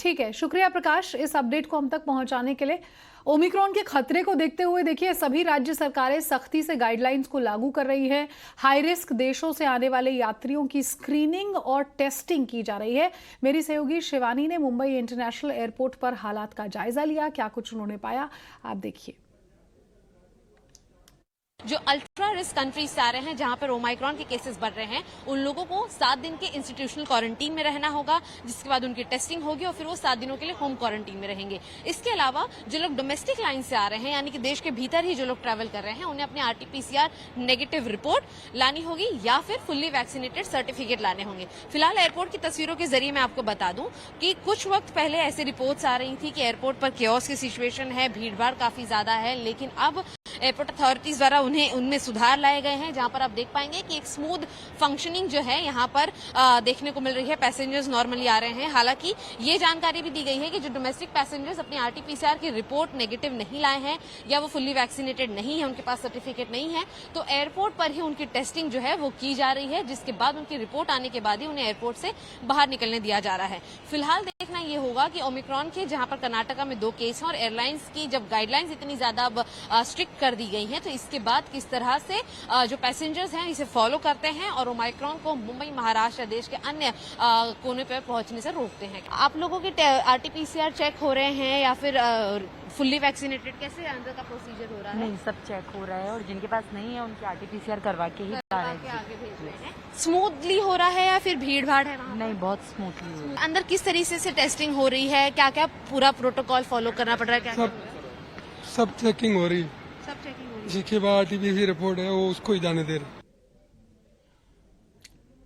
ठीक है, शुक्रिया प्रकाश इस अपडेट को हम तक पहुंचाने के लिए। ओमिक्रॉन के खतरे को देखते हुए देखिए सभी राज्य सरकारें सख्ती से गाइडलाइंस को लागू कर रही है। हाई रिस्क देशों से आने वाले यात्रियों की स्क्रीनिंग और टेस्टिंग की जा रही है। मेरी सहयोगी शिवानी ने मुंबई इंटरनेशनल एयरपोर्ट पर हालात का जायजा लिया, क्या कुछ उन्होंने पाया आप देखिए। जो अल्ट्रा रिस्क कंट्रीज से आ रहे हैं जहां पर ओमाइक्रॉन के केसेस बढ़ रहे हैं, उन लोगों को 7 दिन के इंस्टीट्यूशनल क्वारंटीन में रहना होगा, जिसके बाद उनकी टेस्टिंग होगी और फिर वो 7 दिनों के लिए होम क्वारंटीन में रहेंगे। इसके अलावा जो लोग डोमेस्टिक लाइन से आ रहे हैं, यानी कि देश के भीतर ही जो लोग ट्रैवल कर रहे हैं, उन्हें अपनी आरटीपीसीआर नेगेटिव रिपोर्ट लानी होगी या फिर फुल्ली वैक्सीनेटेड सर्टिफिकेट लाने होंगे। फिलहाल एयरपोर्ट की तस्वीरों के जरिए मैं आपको बता दूं कि कुछ वक्त पहले ऐसी रिपोर्ट्स आ रही थी कि एयरपोर्ट पर केओस की सिचुएशन है, भीड़भाड़ काफी ज्यादा है, लेकिन अब एयरपोर्ट अथॉरिटीज द्वारा उनमें सुधार लाए गए हैं, जहां पर आप देख पाएंगे कि एक स्मूथ फंक्शनिंग जो है यहां पर देखने को मिल रही है। पैसेंजर्स नॉर्मली आ रहे हैं। हालांकि ये जानकारी भी दी गई है कि जो डोमेस्टिक पैसेंजर्स अपनी आरटीपीसीआर की रिपोर्ट नेगेटिव नहीं लाए हैं या वो फुल्ली वैक्सीनेटेड नहीं है, उनके पास सर्टिफिकेट नहीं है, तो एयरपोर्ट पर ही उनकी टेस्टिंग जो है वो की जा रही है, जिसके बाद उनकी रिपोर्ट आने के बाद ही उन्हें एयरपोर्ट से बाहर निकलने दिया जा रहा है। फिलहाल देखना ये होगा कि ओमिक्रॉन के जहां पर कर्नाटका में 2 केस हैं और एयरलाइंस की जब गाइडलाइंस इतनी ज्यादा अब स्ट्रिक्ट कर दी गई है, तो इसके बाद किस तरह से जो पैसेंजर्स हैं इसे फॉलो करते हैं और ओमाइक्रॉन को मुंबई, महाराष्ट्र, देश के अन्य कोने पर पहुंचने से रोकते हैं। आप लोगों के आरटीपीसीआर चेक हो रहे हैं या फिर फुल्ली वैक्सीनेटेड, कैसे अंदर का प्रोसीजर हो रहा है? नहीं, सब चेक हो रहा है और जिनके पास नहीं है उनकी आरटीपीसीआर करवा के ही आगे भेज रहे हैं। स्मूथली हो रहा है या फिर भीड़ भाड़ है वहाँ? नहीं, बहुत स्मूथली हो रहा है। अंदर किस तरीके से टेस्टिंग हो रही है, क्या क्या पूरा प्रोटोकॉल फॉलो करना पड़ रहा है? क्या सब चेकिंग हो रही है। सब चेकिंग हो रही है। जिसके बाद आरटीपीसीआर रिपोर्ट है वो उसको ही जाने दे रहे।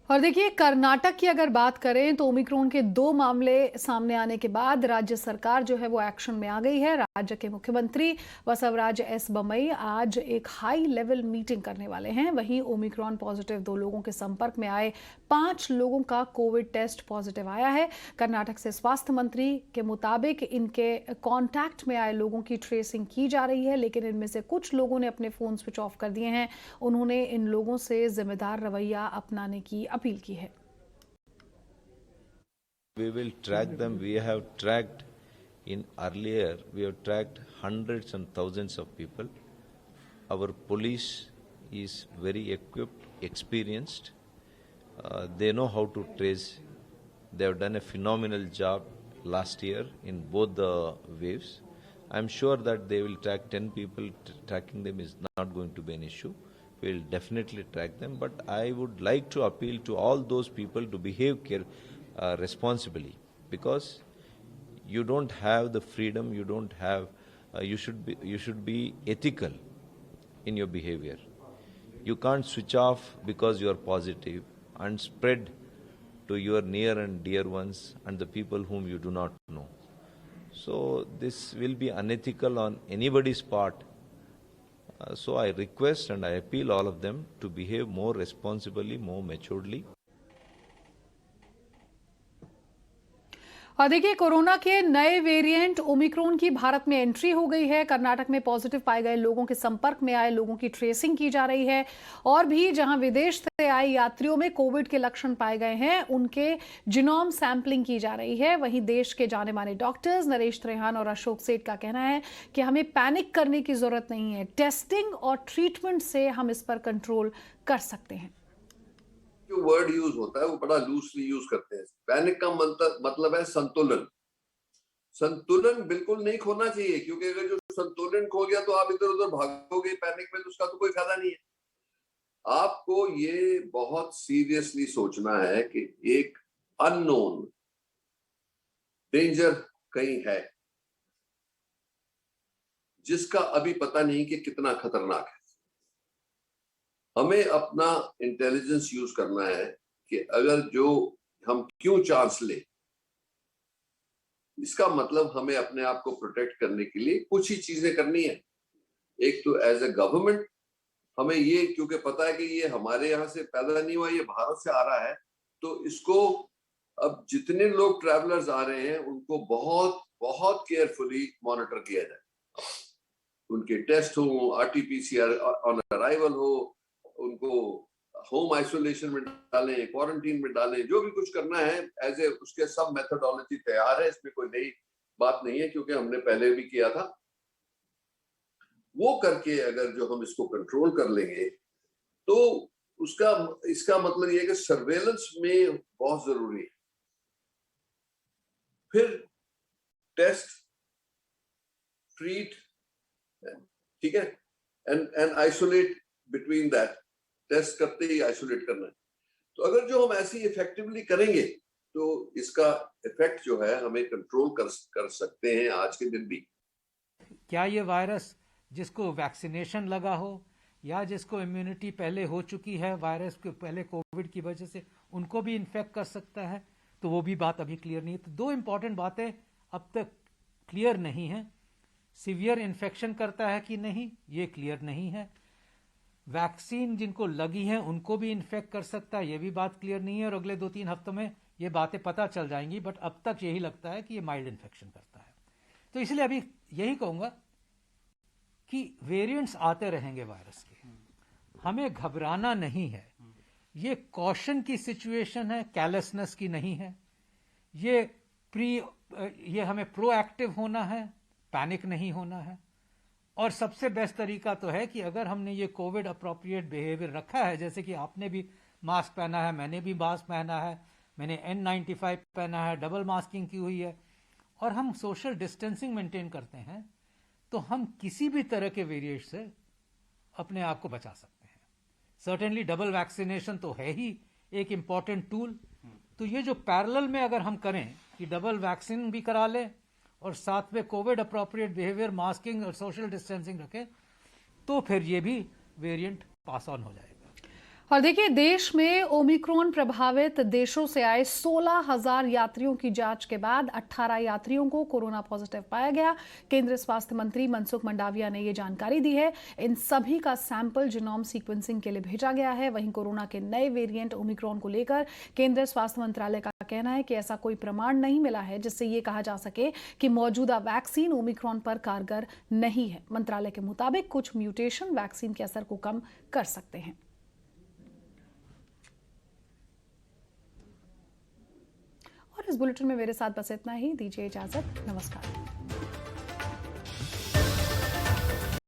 और देखिए कर्नाटक की अगर बात करें तो ओमिक्रॉन के 2 मामले सामने आने के बाद राज्य सरकार जो है वो एक्शन में आ गई है। राज्य के मुख्यमंत्री बसवराज एस बोम्मई आज एक हाई लेवल मीटिंग करने वाले हैं। वहीं ओमिक्रॉन पॉजिटिव 2 लोगों के संपर्क में आए 5 लोगों का कोविड टेस्ट पॉजिटिव आया है। कर्नाटक से स्वास्थ्य मंत्री के मुताबिक इनके कॉन्टैक्ट में आए लोगों की ट्रेसिंग की जा रही है, लेकिन इनमें से कुछ लोगों ने अपने फोन स्विच ऑफ कर दिए हैं। उन्होंने इन लोगों से जिम्मेदार रवैया अपनाने की अपील की है। We will track them. We have tracked earlier, we have tracked hundreds and thousands of people. Our police is very equipped, experienced. They know how to trace. They have done a phenomenal job last year in both the waves. I'm sure that they will track 10 people. Tracking them is not going to be an issue. We'll definitely track them. But I would like to appeal to all those people to behave responsibly, because you don't have the freedom. You don't have. You should be ethical in your behavior. You can't switch off because you are positive and spread to your near and dear ones and the people whom you do not know. So this will be unethical on anybody's part. So I request and I appeal all of them to behave more responsibly, more maturely. और देखिए corona के नए variant Omicron की भारत में entry हो गई है। कर्नाटक में पॉजिटिव पाए गए लोगों के संपर्क में आए लोगों की ट्रेसिंग की जा रही है और भी जहां विदेश से आए यात्रियों में कोविड के लक्षण पाए गए हैं उनके जीनोम सैंपलिंग की जा रही है। वहीं देश के जाने माने डॉक्टर्स नरेश त्रेहान और अशोक सेठ का कहना है कि हमें पैनिक करने की जरूरत नहीं है, टेस्टिंग और ट्रीटमेंट से हम इस पर कंट्रोल कर सकते हैं। जो वर्ड यूज होता है वो बड़ा लूजली यूज करते हैं। पैनिक का मतलब है संतुलन। संतुलन बिल्कुल नहीं खोना चाहिए, क्योंकि अगर जो संतुलन खो गया तो आप इधर उधर भागोगे पैनिक में, तो उसका तो कोई फायदा नहीं है। आपको ये बहुत सीरियसली सोचना है कि एक अननोन डेंजर कहीं है जिसका अभी पता नहीं कि कितना खतरनाक है। हमें अपना इंटेलिजेंस यूज करना है कि अगर जो हम क्यों चांस ले, इसका मतलब हमें अपने आप को प्रोटेक्ट करने के लिए कुछ ही चीजें करनी है। एक तो एज ए गवर्नमेंट हमें ये, क्योंकि पता है कि ये हमारे यहाँ से पैदा नहीं हुआ, ये भारत से आ रहा है, तो इसको अब जितने लोग ट्रैवलर्स आ रहे हैं उनको बहुत बहुत केयरफुली मॉनिटर किया जाए। उनके टेस्ट हो, आरटीपीसीआर ऑन अराइवल हो, उनको होम आइसोलेशन में डालें, क्वारंटीन में डालें, जो भी कुछ करना है एज ए उसके सब मेथोडोलॉजी तैयार है, इसमें कोई नई बात नहीं है क्योंकि हमने पहले भी किया था। वो करके अगर जो हम इसको कंट्रोल कर लेंगे तो इसका मतलब ये है कि सर्वेलेंस में बहुत जरूरी है। फिर टेस्ट, ट्रीट, ठीक है, and isolate between that, test करते ही आइसोलेट करना है। तो अगर जो हम ऐसी इफेक्टिवली करेंगे तो इसका इफेक्ट जो है हमें कंट्रोल कर सकते हैं आज के दिन भी। क्या ये वायरस जिसको वैक्सीनेशन लगा हो या जिसको इम्यूनिटी पहले हो चुकी है वायरस के पहले कोविड की वजह से, उनको भी इन्फेक्ट कर सकता है? तो वो भी बात अभी क्लियर नहीं है। तो दो इंपॉर्टेंट बातें अब तक क्लियर नहीं है। सीवियर इन्फेक्शन करता है कि नहीं, ये क्लियर नहीं है। वैक्सीन जिनको लगी है उनको भी इन्फेक्ट कर सकता है, ये भी बात क्लियर नहीं है। और अगले 2-3 हफ्तों में ये बातें पता चल जाएंगी, बट अब तक यही लगता है कि ये माइल्ड इन्फेक्शन करता है। तो इसलिए अभी यही कहूंगा कि वेरिएंट्स आते रहेंगे वायरस के, हमें घबराना नहीं है। ये कॉशन की सिचुएशन है, कैलेसनेस की नहीं है। ये हमें प्रोएक्टिव होना है, पैनिक नहीं होना है। और सबसे बेस्ट तरीका तो है कि अगर हमने ये कोविड अप्रोप्रिएट बिहेवियर रखा है, जैसे कि आपने भी मास्क पहना है, मैंने भी मास्क पहना है, मैंने N95 पहना है, डबल मास्किंग की हुई है, और हम सोशल डिस्टेंसिंग मेंटेन करते हैं, तो हम किसी भी तरह के वेरिएंट से अपने आप को बचा सकते हैं। सर्टेनली डबल वैक्सीनेशन तो है ही एक इंपॉर्टेंट टूल। तो ये जो पैरेलल में अगर हम करें कि डबल वैक्सीन भी करा लें और साथ में कोविड अप्रोप्रिएट बिहेवियर, मास्किंग और सोशल डिस्टेंसिंग रखें, तो फिर ये भी वेरिएंट पास ऑन हो जाएगा। और देखिए, देश में ओमिक्रॉन प्रभावित देशों से आए 16,000 यात्रियों की जांच के बाद 18 यात्रियों को कोरोना पॉजिटिव पाया गया। केंद्रीय स्वास्थ्य मंत्री मनसुख मंडाविया ने ये जानकारी दी है। इन सभी का सैंपल जीनोम सीक्वेंसिंग के लिए भेजा गया है। वहीं कोरोना के नए वेरिएंट ओमिक्रॉन को लेकर केंद्रीय स्वास्थ्य मंत्रालय का कहना है कि ऐसा कोई प्रमाण नहीं मिला है जिससे ये कहा जा सके कि मौजूदा वैक्सीन ओमिक्रॉन पर कारगर नहीं है। मंत्रालय के मुताबिक कुछ म्यूटेशन वैक्सीन के असर को कम कर सकते हैं। और इस बुलेटिन में मेरे साथ बस इतना ही। दीजिए इजाजत, नमस्कार।